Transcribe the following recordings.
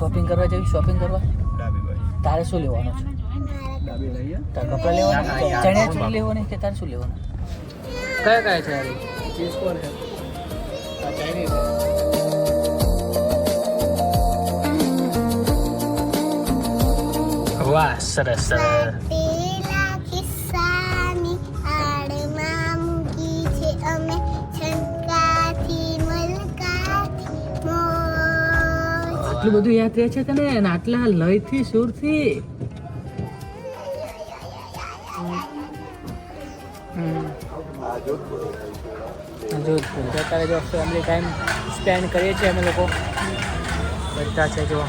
Shopping કરવા જવી shopping કરવા તારે શું લેવાનું છે તારે કપડાં લેવાના ચણિયાચોળી લેવાની કે તારે શું લેવાનું કયા કયા છે યાર ચીઝ કોણ છે આ ચાઇનીઝ વાહ સરસ સરસ આટલું બધું યાદ રહે છે તને અને આટલા લયથી સુરથી જોધપુર અત્યારે જો ફેમિલી ટાઈમ સ્પેન્ડ કરીએ છીએ અમે લોકો બધા છે જો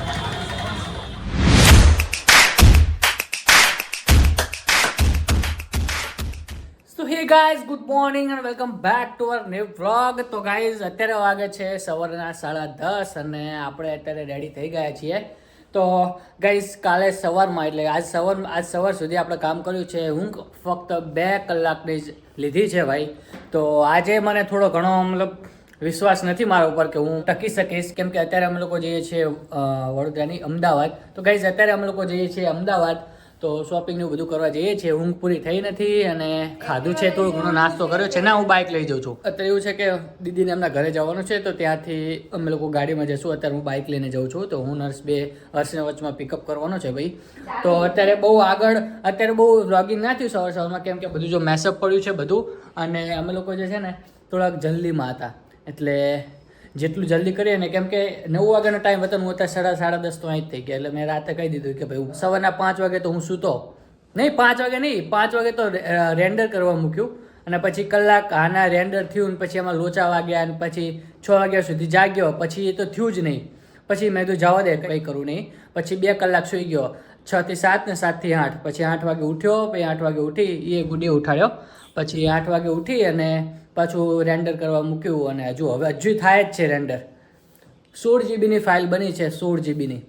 hey guys good morning and welcome back to our new vlog. તો ગાઈઝ અત્યારે વાગે છે સવારના 10:30 અને આપણે અત્યારે રેડી થઈ ગયા છીએ. તો ગાઈઝ કાલે સવારમાં એટલે આજ સવાર સુધી આપણે કામ કર્યું છે. ઊંઘ ફક્ત 2 કલાકની જ લીધી છે ભાઈ. તો આજે મને થોડો ઘણો મતલબ વિશ્વાસ નથી મારા ઉપર કે હું ટકી શકીશ, કેમ કે અત્યારે અમે લોકો જઈએ છીએ વડોદરાની અમદાવાદ. તો ગાઈઝ અત્યારે અમે લોકો જઈએ છીએ અમદાવાદ. તો શોપિંગનું બધું કરવા જઈએ છીએ. ઊંઘ પૂરી થઈ નથી અને ખાધું છે, થોડો ઘણો નાસ્તો કર્યો છે. ના, હું બાઇક લઈ જાઉં છું. અત્યારે એવું છે કે દીદીને એમના ઘરે જવાનું છે, તો ત્યાંથી અમે લોકો ગાડીમાં જઈશું. અત્યારે હું બાઇક લઈને જાઉં છું. તો હું હર્ષને વચમાં પિકઅપ કરવાનો છે ભાઈ. તો અત્યારે બહુ વ્લોગિંગ ના થયું સવારમાં, કેમ કે બધું જો મેસઅપ પડ્યું છે બધું. અને અમે લોકો જે છે ને થોડાક જલ્દીમાં હતા, એટલે જેટલું જલ્દી કરીએ ને, કેમ કે 9 વાગ્યાનો ટાઈમ હતો, હું અત્યારે 10:30 તો અહીં જ થઈ ગયા. એટલે મેં રાતે કહી દીધું કે ભાઈ સવારના 5 વાગે તો હું સૂતો નહીં. 5 વાગે તો રેન્ડર કરવા મૂક્યું અને પછી કલાક આના રેન્ડર થયું ને પછી એમાં લોચા વાગ્યા અને પછી 6 વાગ્યા સુધી જાગ્યો. પછી એ તો થયું જ નહીં. પછી મેં તો જવા દે, કંઈ કરું નહીં. પછી 2 કલાક સૂઈ ગયો, 6 થી 7 ને 7 થી 8. પછી 8 વાગે ઉઠ્યો, પછી 8 વાગે ઉઠી એ ગુડી ઉઠાડ્યો. પછી 8 વાગે ઉઠી અને પાછું રેન્ડર કરવા મૂક્યું. અને હજુ થાય જ છે રેન્ડર. 16 જીબીની ફાઇલ બની છે, 16 જીબીની.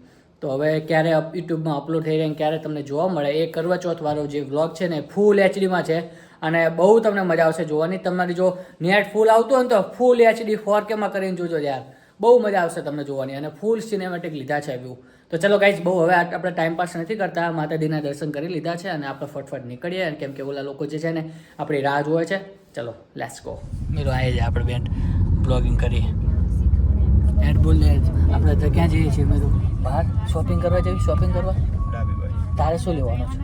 તો હવે ક્યારે યુટ્યુબમાં અપલોડ થઈ રહી અને ક્યારે તમને જોવા મળે એ કરવા ચોથવાળો જે વ્લોગ છે ને ફૂલ એચડીમાં છે અને બહુ તમને મજા આવશે જોવાની. તમારી જો નેટ ફૂલ આવતું હોય ને તો ફૂલ એચડી 4Kમાં કરીને જોજો યાર, બહુ મજા આવશે તમને જોવાની. અને ફૂલ સિનેમેટિક લીધા છે વ્યૂ. તો ચલો ગાઈઝ, બહુ હવે આપણે ટાઈમ પાસ નથી કરતા. માતાજીના દર્શન કરી લીધા છે અને આપણે ફટફટ નીકળીએ, કેમ કે ઓલા લોકો જે છે ને આપણી રાહ જોવે છે. ચલો લેટ્સ ગો. મીરો આવી જાય, આપણે બેન બ્લોગિંગ કરીએ. એડ બોલ લે, આપણે તો ક્યાં જઈએ છીએ? મીરો બહાર શોપિંગ કરવા જઈએ શોપિંગ કરવા. તારે શું લેવાનું છે?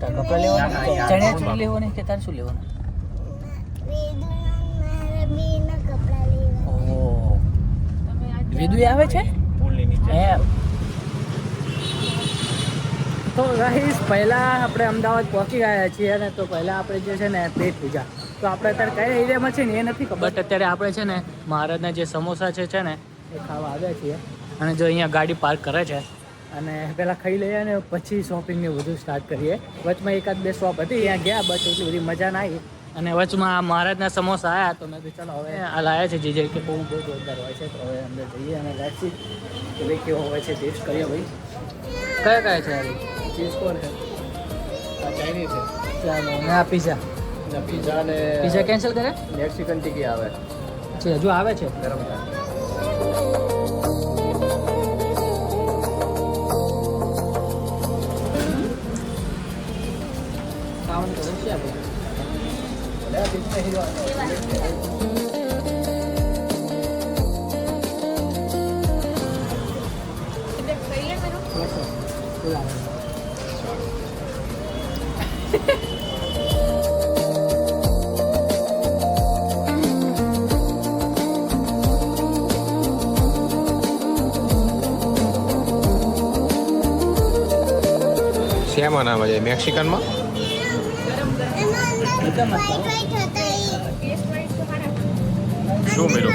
તારે કપડાં લેવાના ચણિયાચોળી લેવાની કે તારે શું લેવાનું? ઓહ, વેદુ આવે છે એમ. તો ગાઈસ પહેલાં આપણે અમદાવાદ પહોંચી ગયા છીએ અને તો પહેલાં આપણે જે છે ને પેટ પૂજા. તો આપણે અત્યારે કયા એરિયામાં છે ને એ નથી ખબર, બટ અત્યારે આપણે છે ને મહારાજના જે સમોસા છે ને એ ખાવા આવ્યા છીએ. અને જો અહીંયા ગાડી પાર્ક કરે છે અને પહેલાં ખાઈ લઈએ અને પછી શોપિંગને બધું સ્ટાર્ટ કરીએ. વચમાં 1-2 શોપ હતી, ત્યાં ગયા, બસ એટલી બધી મજા ના આવી. અને વચમાં મહારાજના સમોસા આવ્યા તો મેં કીધું ચાલો હવે આ લાયા છે જે કે બહુ જોરદાર હોય છે. તો હવે અંદર જઈએ અને લાગશે કે ભાઈ કેવો હોય છે, ટેસ્ટ કરીએ ભાઈ. કયા કયા છે યાર? ચીઝ કોણ છે? આ ચાઇનીઝ છે. ચાલો, અને આ પીઝા કેન્સલ કરે. મેક્સિકન ટિકી આવે છે, હજુ આવે છે ગરમ. ખાવાનું તો છે આપણે. શેમાં નામ છે? મેક્સિકનમાં શું મેળો?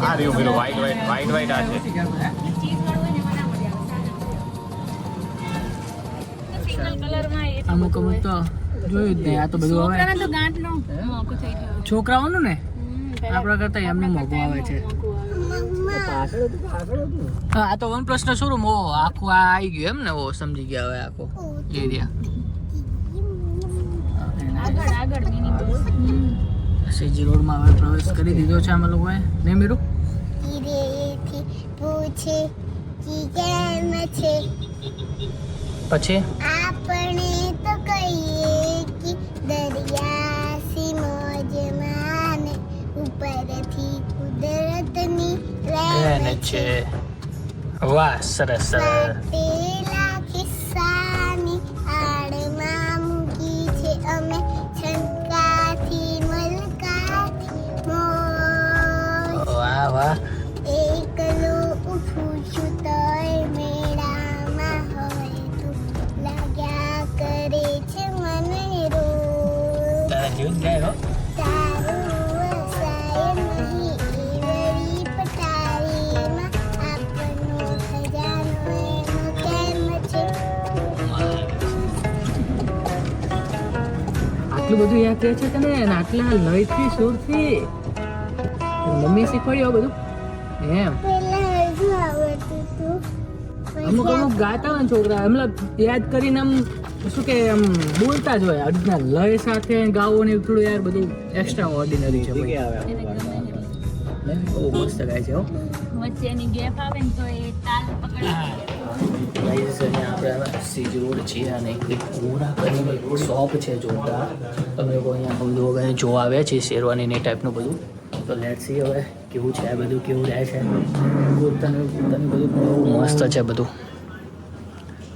આ રહ્યું પેલું વ્હાઈટ આ છે. અમુક અમુક તો જોયું જ નહીં. આ તો બધું હવે છોકરાઓનું ને આપણા કરતા એમનું મોંઘું આવે છે. આ તો OnePlus નો શોરૂમ આખું આ આવી ગયું એમ ને? ઓ સમજી ગયા હવે આખો એરિયા. સીજી રોડમાં હવે પ્રવેશ કરી દીધો છે અમે લોકોએ નહીં મીરું ધીરેથી પૂછે કે કેમ છે પછી આપણે તો કહીએ કે દરિયાસી મોજમાં ને ઉપરથી કુદરતની રહેન છે વાહ સરસ સરસ વાટેલા કિસ્સાની આડમાં મૂકી છે અમે છંકાથી મલકાથી મોજ વાહ વાહ એકલો ઉઠું છું તોય મેળામાં હોય તું લાગ્યા કરે છે મને રોજ તારા જીવન જાય હો તારું વસાય નહીં એવડી પટારીમાં આપણો ખજાનો એનો કેમ છે આટલું બધું યાદ રહે છે તને અને આટલા લયથી સુરથી મમ્મી શીખવાડ્યું આ બધું એમ પહેલા હજુ આવડતું હતું અમુક અમુક ગાતા હોય ને છોકરા મતલબ યાદ કરીને આમ શું કે આમ બોલતા જ હોય અડધા લય સાથે ગાવો ને એવું થોડું યાર બધું એક્સ્ટ્રા ઓર્ડિનરી છે ભાઈ બહુ મસ્ત ગાય છે હો વચ્ચેની ગેપ આવે ને તો એ તાલ પકડે ગાઈઝ અહીંયા આપણે સીજી રોડ છીએ અને એક ઓરા કરીને એક શોપ છે જોરદાર તમે લોકો અહીંયા બધું હવે જોવા આવ્યા છીએ શેરવાની ને ટાઈપનું બધું તો લેટ સી હવે કેવું છે આ બધું કેવું રહે છે કુર્તાને બધું બહુ મસ્ત છે બધું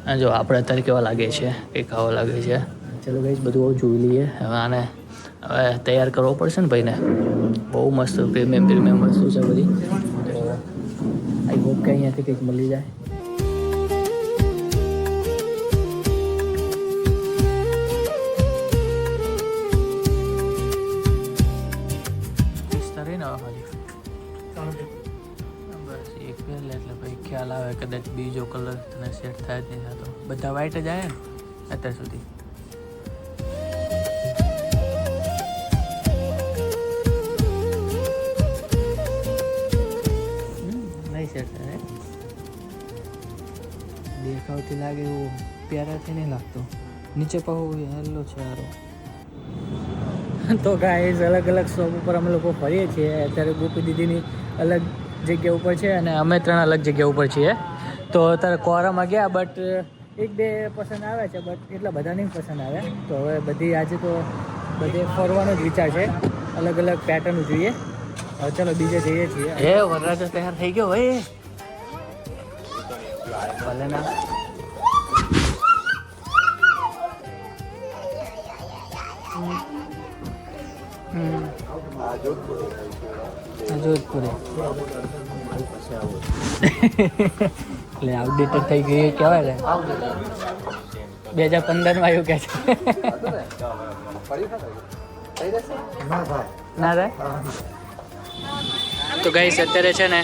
અને જો આપણે અત્યારે કેવા લાગે છે કંઈક આવા લાગે છે ચલો ગાઈઝ બધું જોઈ લઈએ હવે આને હવે તૈયાર કરવો પડશે ને ભાઈને બહુ મસ્ત પ્રીમિયમ વસ્તુ છે બધી તો આઈ હોપ કે અહીંયાથી કંઈક મળી જાય બસ એક પહેર લે એટલે ભાઈ ખ્યાલ આવે કદાચ બીજો કલર તને સેટ થાય જ નહીં થતો બધા વ્હાઈટ જ આવ્યા ને અત્યાર સુધી નહીં સેટ થાય દેખાવથી લાગે એવું પ્યારાથી નહીં લાગતો નીચે પાહું હેલો છે હારો તો ગાઈઝ અલગ અલગ શોપ ઉપર અમે લોકો ફરીએ છીએ અત્યારે ગોપી દીદીની અલગ જગ્યા ઉપર છે અને અમે 3 અલગ જગ્યા ઉપર છીએ તો અત્યારે કોરામાં ગયા બટ એક બે પસંદ આવે છે બટ એટલા બધા નહીં પસંદ આવ્યા તો હવે બધી આજે તો બધે ફરવાનો જ વિચાર છે અલગ અલગ પેટર્ન જોઈએ હવે ચલો બીજે જઈએ છીએ હે વરરાજો તૈયાર થઈ ગયો ભાઈ ભલે ના જોધપુરે એટલે આઉટડેટેડ થઈ ગઈ કહેવાય ને 2015 માં આવ્યું કે છે ના રે તો ગાઈસ અત્યારે છે ને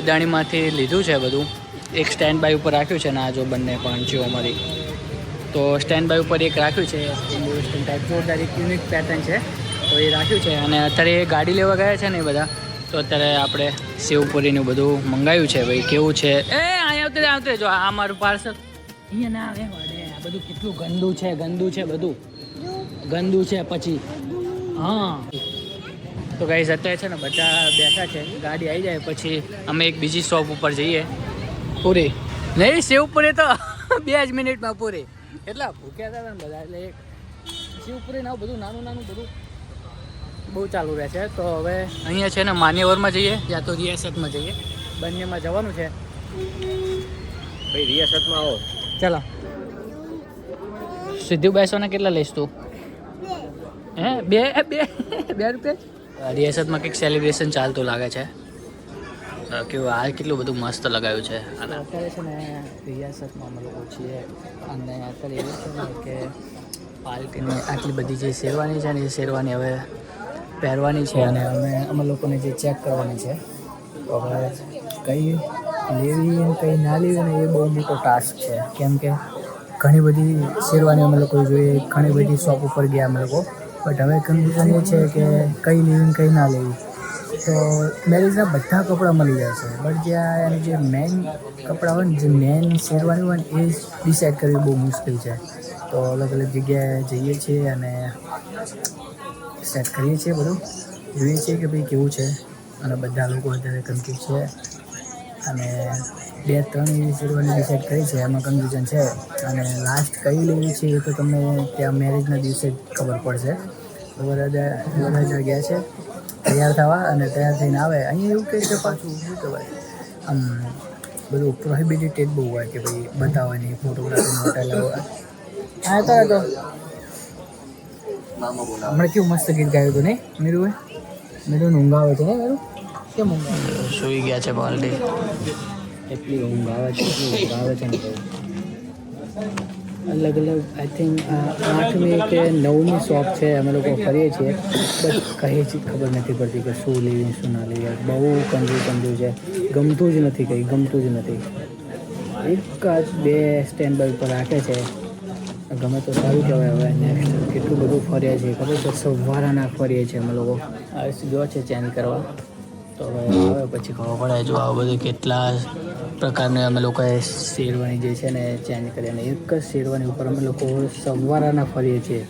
અદાણીમાંથી લીધું છે બધું એક સ્ટેન્ડ બાય ઉપર રાખ્યું છે ને આ જો બંને પાંચીઓ અમારી તો સ્ટેન્ડ બાય ઉપર એક રાખ્યું છે ઇન્ડોવેસ્ટર્ન ટાઈપ જોરદાર એક યુનિક પેટર્ન છે તો એ રાખ્યું છે અને અત્યારે એ ગાડી લેવા ગયા છે ને એ બધા તો અત્યારે આપણે સેવપુરીનું બધું મંગાવ્યું છે ભાઈ કેવું છે એ અહીંયા આવતે જો આ મારું પાર્સલ અહીંયા ના આવે વડે આ બધું કેટલું ગંદુ છે બધું ગંદુ છે પછી હા તો ગાઈસ અત્યારે છે ને બધા બેઠા છે ગાડી આવી જાય પછી અમે એક બીજી શોપ ઉપર જઈએ પૂરી નહીં સેવપુરી તો 2 જ મિનિટમાં પૂરી એટલા ભૂખ્યા હતા ને બધા એટલે એક શિવપુરી ના બધું નાનું બધું બહુ ચાલુ રહે છે તો હવે અહીંયા છે ને માન્યવરમાં જઈએ યા તો રિયાસતમાં જઈએ બંનેમાં જવાનું છે ભાઈ રિયાસતમાં આવો ચાલો સીધું બેસવાના કેટલા લઈશ તું હે બે રૂપિયા રિયાસતમાં કંઈક સેલિબ્રેશન ચાલતું લાગે છે કેવું આ કેટલું બધું મસ્ત લગાવ્યું છે અને અત્યારે છે ને રિયાસતમાં અમે લોકો છીએ અને અત્યારે એવું છે ને કે પાર્ટીની આટલી બધી જે શેરવાની છે ને એ શેરવાની હવે પહેરવાની છે અને અમે લોકોને જે ચેક કરવાની છે તો હવે કઈ લેવી અને કઈ ના લેવી ને એ બહુ મોટો ટાસ્ક છે કેમ કે ઘણી બધી શેરવાની અમે લોકો જોઈએ ઘણી બધી શોપ ઉપર ગયા અમે લોકો બટ હવે કન્ડિશન એ છે કે કઈ લેવી કઈ ના લેવી તો મેરેજના બધા કપડાં મળી જાય છે બટ જ્યાં એની જે મેઇન કપડાં હોય ને જે મેઇન શેરવાની હોય ને એ ડિસાઇડ કરવી બહુ મુશ્કેલ છે તો અલગ અલગ જગ્યાએ જઈએ છીએ અને સેટ કરીએ છીએ બધું જોઈએ છીએ કે ભાઈ કેવું છે, અને બધા લોકો અત્યારે કન્ફ્યુઝ છે, અને 2-3 એવી શેરવાની ડિસાઈડ કરી છે, એમાં કન્ફ્યુઝન છે, અને લાસ્ટ કઈ લેવી છે એ તો તમને ત્યાં મેરેજના દિવસે જ ખબર પડશે. વરરાજા ગયા છે તૈયાર થવા, અને તૈયાર થઈને આવે અહીંયા એવું કહે છે પાછું શું કહેવાય આમ બધું પ્રોહિબિટેડ બહુ હોય કે ભાઈ બતાવવાની ફોટોગ્રાફી હોટેલ હોય. હા તો હમણાં કેવું મસ્ત ગીત ગાયું હતું નહીં મીરું ઊંઘ આવે છે ને મીરું કેમ ઊંઘ સુઈ ગયા છે પાલટી એટલી ઊંઘ આવે છે ને અલગ આઈ થિંક 8મી કે 9મી શોપ છે અમે લોકો ફરીએ છીએ, બટ કહે છે ખબર નથી પડતી કે શું લેવી શું ના લેવી. બહુ કન્ફ્યુઝ છે, ગમતું જ નથી, કંઈ ગમતું જ નથી. એક જ 2 સ્ટેન્ડ બાય ઉપર રાખે છે, ગમે તો સારું કહેવાય. હવે નેક્સ્ટ કેટલું બધું ફરીએ છીએ ખબર છે, સવારના ફરીએ છીએ અમે લોકો. જો છે ચેન્જ કરવા, તો હવે આવે પછી ખબર પડે. જો આ બધું કેટલા પ્રકારની અમે લોકોએ શેરવાની જે છે ને ચેન્જ કરી, અને એક જ શેરવાની ઉપર અમે લોકો સવારના ફરીએ છીએ.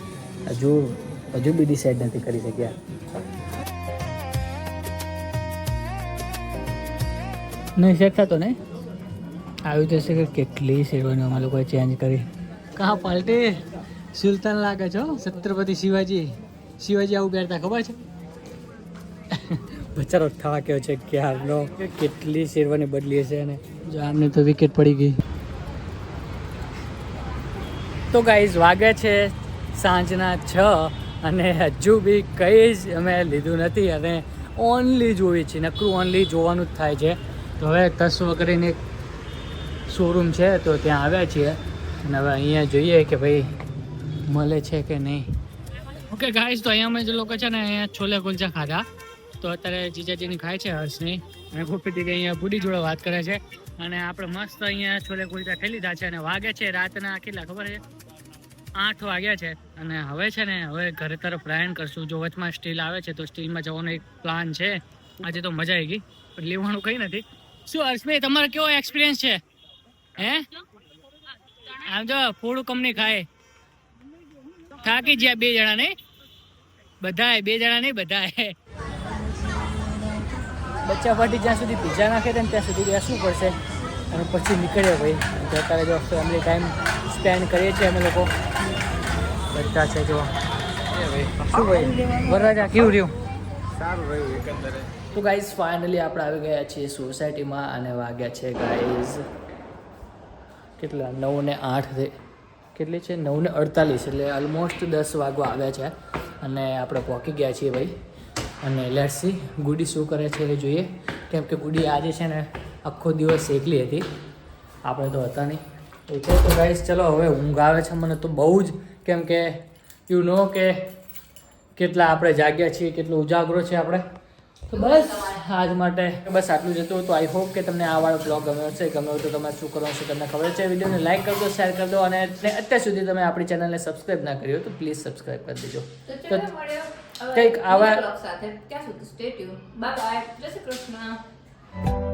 હજુ બી ડિસાઈડ નથી કરી શક્યા. નહીં સેટ થતો ને આવી જશે કે કેટલી શેરવાનીઓ અમે લોકોએ ચેન્જ કરી. કાં પાલટી સુલતાન લાગે છો, છત્રપતિ શિવાજી આવું પહેરતા ખબર છે. બચારો થવા કેવો છે ક્યારનો, કેટલી શેરવાની બદલી છે. અને જો આમને તો વિકેટ પડી ગઈ. તો ગાઈઝ વાગે છે સાંજના 6, અને હજુ બી કંઈ જ અમે લીધું નથી, અને ઓનલી જોવી છે, નકરું ઓનલી જોવાનું જ થાય છે. તો હવે તસ્વ કરીને એક શોરૂમ છે તો ત્યાં આવ્યા છીએ, અને હવે અહીંયા જોઈએ કે ભાઈ મળે છે કે નહીં. ઓકે ગાઈઝ, તો અહીંયા અમે જે લોકો છે ને અહીંયા છોલે કુલચા ખાધા, તો અત્યારે જીજાજીની ખાય છે હર્ષની, અને ગોપીથી કે અહીંયા બુડી જોડે વાત કરે છે. અને આપણે મસ્ત અહીંયા છોલે કુલચા ખાઈ લીધા છે, અને વાગે છે રાતના કેટલા ખબર છે 8 વાગ્યા છે. અને હવે છે ને હવે ઘરે તરફ પ્રયાણ કરશું. જો વચમાં સ્ટીલ આવે છે તો સ્ટીલમાં જવાનો એક પ્લાન છે. આજે તો મજા આવી ગઈ, પણ લેવાનું કંઈ નથી. શું હર્ષભાઈ તમારો કેવો એક્સપિરિયન્સ છે? હે આમ જો ફૂડ કંપની ખાય થાકી ગયા 2 જણા નહીં, બધાએ 2 જણા નહીં બધાએ. બચ્ચા પાર્ટી જ્યાં સુધી પીઝા નાખે ને ત્યાં સુધી બેસવું પડશે, અને પછી નીકળ્યા ભાઈ. અત્યારે જો ફેમિલી ટાઈમ સ્પેન્ડ કરીએ છીએ અમે લોકો બધા છે. જો શું ભાઈ વરરાજા કેવું રહ્યું? સારું રહ્યું એકંદરે. તો ગાઈઝ ફાઇનલી આપણે આવી ગયા છીએ સોસાયટીમાં, અને વાગ્યા છે ગાઈઝ કેટલા 9:08 કેટલી છે 9:48, એટલે ઓલમોસ્ટ 10 વાગવા આવ્યા છે, અને આપણે પહોંચી ગયા છીએ ભાઈ. અને લેટ્સ સી ગુડી શું કરે છે એ જોઈએ, કેમ કે ગુડી આજે છે ને આખો દિવસ એકલી હતી, આપણે તો હતા નહીં. ઓકે તો ગાઈઝ ચલો હવે ઊંઘ આવે છે મને તો બહુ જ, કેમ કે યુ નો કે કેટલા આપણે જાગ્યા છીએ, કેટલો ઉજાગરો છે આપણે. તો બસ આજ માટે બસ આટલું જ હતું. તો આઈ હોપ કે તમને આ વાળો બ્લોગ ગમ્યો હશે. ગમ્યો હોય તો તમે શું કરવાનું છે તમને ખબર છે. વિડીયોને લાઈક કરી દો, શેર કરી દો, અને અત્યાર સુધી તમે આપણી ચેનલને સબસ્ક્રાઈબ ના કરી હોય તો પ્લીઝ સબસ્ક્રાઈબ કરી દેજો. તો કંઈક આવા સાથે ત્યાં સુધી સ્ટે ટ્યુન. બાય બાય, જય શ્રી કૃષ્ણ.